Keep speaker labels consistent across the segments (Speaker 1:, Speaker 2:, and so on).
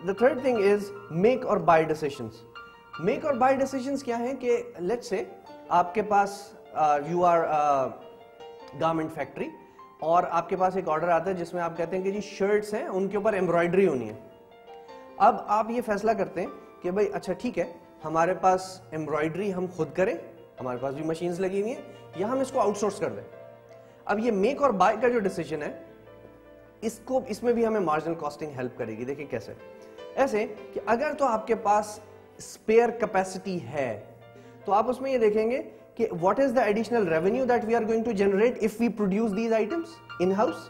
Speaker 1: the third thing is make or buy decisions. Make or buy decisions کیا ہیں کہ let's say آپ کے پاس you are garment factory اور آپ کے پاس ایک آرڈر آتا ہے جس میں آپ کہتے ہیں کہ جی شرٹس ہیں ان کے اوپر ایمبرائڈری ہونی ہے. اب آپ یہ فیصلہ کرتے ہیں کہ بھائی اچھا ٹھیک ہے ہمارے پاس ایمبرائڈری ہم خود کریں, ہمارے پاس بھی مشینز لگی ہوئی ہیں, یا ہم اس کو آؤٹ سورس کر دیں. اب یہ میک اور بائی کا جو ڈیسیجن ہے اس میں بھی ہمیں مارجنل کاسٹنگ ہیلپ کرے گی. دیکھیں کیسے, ایسے کہ اگر تو آپ کے پاس اسپیئر کیپیسٹی ہے تو آپ اس میں یہ دیکھیں گے کہ what is the additional revenue that we are going to generate if we produce these items in house,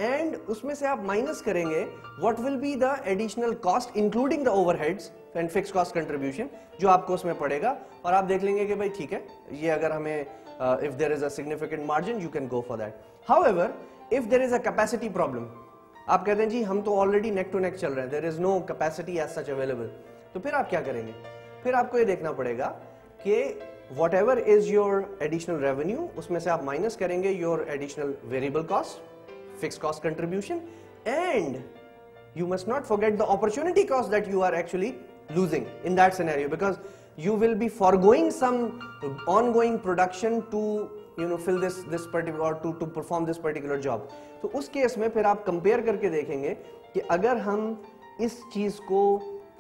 Speaker 1: and اس میں سے آپ مائنس کریں گے what will be the additional cost including the overheads and fixed cost contribution جو آپ کو اس میں پڑے گا, اور آپ دیکھ لیں گے کہ بھائی ٹھیک ہے یہ اگر ہمیں if there is a significant margin you can go for that. However, if there is a capacity problem, آپ کہتے ہیں جی ہم تو already neck to neck چل رہے ہیں, there is no capacity as such available, تو پھر آپ کیا کریں گے؟ پھر آپ کو یہ دیکھنا پڑے گا کہ whatever is your additional revenue اس میں سے آپ مائنس کریں گے your additional variable cost, fixed cost contribution, and you must not forget the opportunity cost that you are actually losing in that scenario, because you will be foregoing some ongoing production to fill this particular or to perform this particular job. تو اس case میں پھر آپ compare کر کے دیکھیں گے کہ اگر ہم اس چیز کو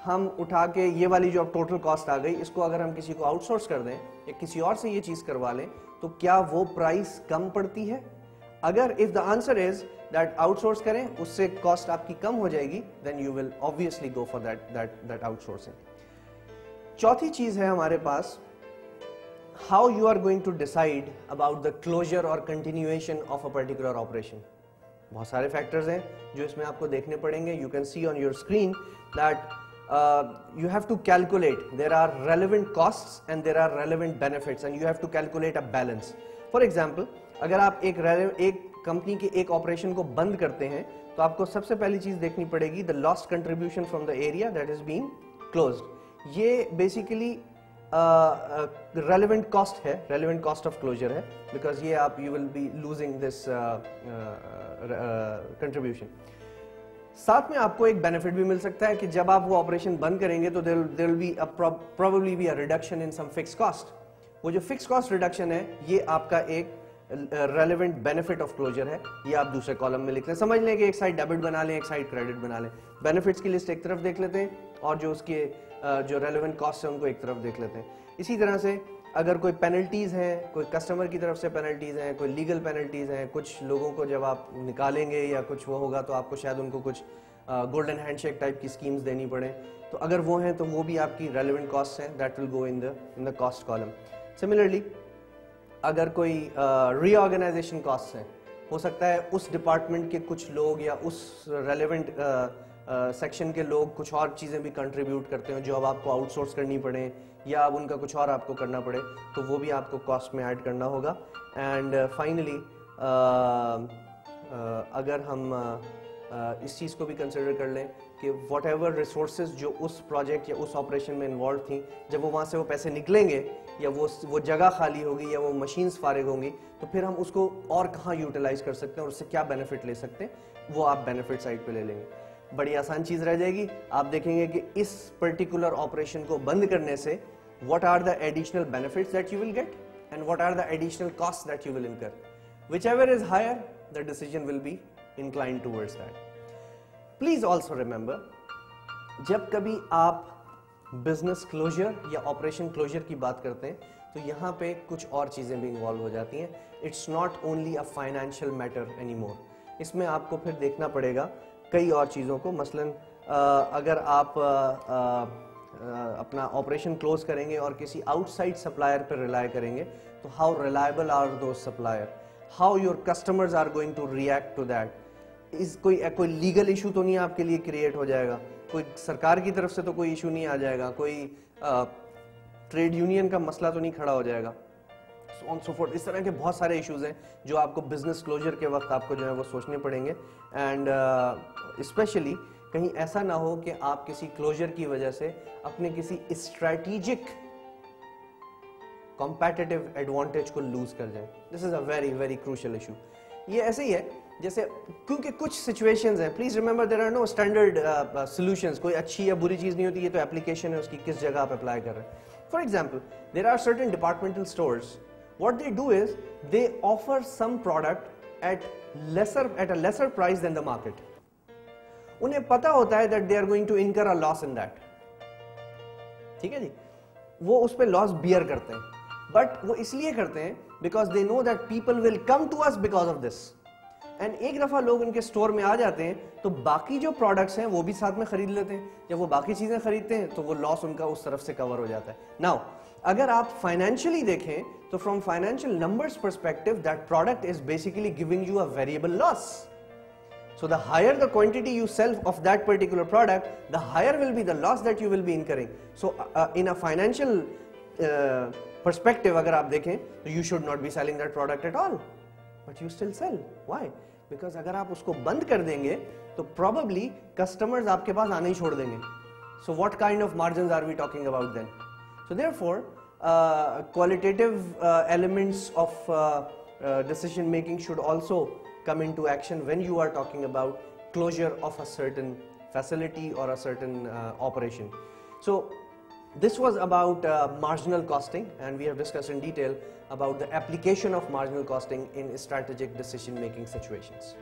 Speaker 1: ہم اٹھا کے یہ والی جو اب ٹوٹل کاسٹ آ گئی اس کو اگر ہم کسی کو آؤٹ سورس کر دیں یا کسی اور سے یہ چیز کروا لیں تو کیا وہ پرائس کم پڑتی ہے؟ اگر if the answer is that out source کریں اس سے کاسٹ آپ کی کم ہو جائے گی then you will obviously go for that outsourcing. چوتھی چیز ہے ہمارے پاس how you are going to decide about the closure or continuation of a particular operation. بہت سارے فیکٹرز ہیں جو اس میں آپ کو دیکھنے پڑیں گے. You can see on your screen that you have to calculate, there are relevant costs and there are relevant benefits and you have to calculate a balance. For example, اگر آپ ایک کمپنی کے ایک آپریشن کو بند کرتے ہیں تو آپ کو سب سے پہلی چیز دیکھنی پڑے گی the lost contribution from the area that is being closed. یہ basically relevant cost ہے, relevant cost of closure ہے, because یہ آپ you will be losing this contribution. ساتھ میں آپ کو ایک بینیفٹ بھی مل سکتا ہے کہ جب آپ وہ آپریشن بند کریں گے تو there will be probably be a reduction in some fixed cost. وہ جو fixed cost reduction ہے یہ آپ کا ایک relevant benefit of closure ہے, یہ آپ دوسرے کالم میں لکھ لیں. سمجھ لیں کہ ایک سائڈ ڈیبٹ بنا لیں, ایک سائڈ کریڈٹ بنا لیں. بینیفٹس کی لسٹ ایک طرف دیکھ لیتے ہیں اور جو اس کے جو ریلیونٹ کاسٹ ہیں ان کو ایک طرف دیکھ لیتے ہیں. اسی طرح سے اگر کوئی پینلٹیز ہیں, کوئی کسٹمر کی طرف سے پینلٹیز ہیں, کوئی لیگل پینلٹیز ہیں, کچھ لوگوں کو جب آپ نکالیں گے یا کچھ وہ ہوگا تو آپ کو شاید ان کو کچھ گولڈن ہینڈ شیک ٹائپ کی اسکیمز دینی پڑیں, تو اگر وہ ہیں تو وہ بھی آپ کی ریلیونٹ کاسٹ ہیں, that will go in the cost column. Similarly اگر کوئی ری آرگنائزیشن کاسٹ ہیں, ہو سکتا ہے اس ڈپارٹمنٹ کے کچھ لوگ یا اس ریلیونٹ سیکشن کے لوگ کچھ اور چیزیں بھی کنٹریبیوٹ کرتے ہیں جو اب آپ کو آؤٹ سورس کرنی پڑیں یا اب ان کا کچھ اور آپ کو کرنا پڑے, تو وہ بھی آپ کو کاسٹ میں ایڈ کرنا ہوگا. اینڈ فائنلی اگر ہم اس چیز کو بھی کنسیڈر کر لیں کہ واٹ ایور ریسورسز جو اس پروجیکٹ یا اس آپریشن میں انوالو تھیں, جب وہ وہاں سے وہ پیسے نکلیں گے یا وہ جگہ خالی ہوگی یا وہ مشینز فارغ ہوں گی, تو پھر ہم اس کو اور کہاں یوٹیلائز کر سکتے ہیں اور اس سے کیا بینیفٹ لے سکتے ہیں, وہ آپ بینیفٹ سائڈ پہ لے لیں گے. بڑی آسان چیز رہ جائے گی. آپ دیکھیں گے کہ اس پرٹیکولر آپریشن کو بند کرنے سے what are the additional benefits that you will get and what are the additional costs that you will incur. Whichever is higher, the decision will be inclined towards that. Please also remember, جب کبھی آپ business closure یا operation closure کی بات کرتے ہیں تو یہاں پہ کچھ اور چیزیں بھی انوالو ہو جاتی ہیں. It's not only a financial matter anymore. اس میں آپ کو پھر دیکھنا پڑے گا کئی اور چیزوں کو. مثلاً اگر آپ اپنا آپریشن کلوز کریں گے اور کسی آؤٹ سائڈ سپلائر پر ریلائی کریں گے تو how reliable are those supplier, how your customers are going to react to that. کوئی لیگل ایشو تو نہیں آپ کے لیے کریٹ ہو جائے گا, کوئی سرکار کی طرف سے تو کوئی ایشو نہیں آ جائے گا, کوئی ٹریڈ یونین کا مسئلہ تو نہیں کھڑا ہو جائے گا, so on so forth. اس طرح کے بہت سارے ایشوز ہیں جو آپ کو بزنس کلوجر کے وقت آپ کو جو ہے وہ سوچنے پڑیں گے. اینڈ اسپیشلی کہیں ایسا نہ ہو کہ آپ کسی کلوجر کی وجہ سے اپنے کسی اسٹریٹجک کمپیٹیٹو ایڈوانٹیج کو لوز کر جائیں. This is a very very crucial issue. یہ ایسے ہی ہے جیسے, کیونکہ کچھ سچویشنز ہیں, please remember there are no standard solutions, کوئی اچھی یا بری چیز نہیں ہوتی, یہ تو اپلیکیشن ہے اس کی کس جگہ آپ اپلائی کر رہے ہیں. For example there are certain departmental stores, what they do is they offer some product at a lesser price than the market. انہیں پتا ہوتا ہے that they are going to incur a loss in that. ٹھیک ہے جی, وہ اس پہ لاس beer کرتے ہیں, بٹ وہ اس لیے کرتے ہیں because they know that people will come to us because of this. And ایک دفعہ لوگ ان کے اسٹور میں آ جاتے ہیں تو باقی جو پروڈکٹس ہیں وہ بھی ساتھ میں خرید لیتے ہیں. جب وہ باقی چیزیں خریدتے ہیں تو وہ لاس ان کا اس طرف سے کور ہو جاتا ہے. ناؤ اگر آپ فائنینشلی دیکھیں تو from financial numbers perspective that product is basically giving you a variable loss. So the higher the quantity you sell of that particular product, the higher will be the loss that you will be incurring. So in a financial perspective, agar aap dekhein, you should not be selling that product at all. But you still sell. Why? Because agar aap usko band kar denge, to probably customers aapke paas aane hi chhod denge. So what kind of margins are we talking about then? So therefore, qualitative elements of decision making should also come into action when you are talking about closure of a certain facility or a certain operation. So this was about marginal costing, and we have discussed in detail about the application of marginal costing in strategic decision making situations.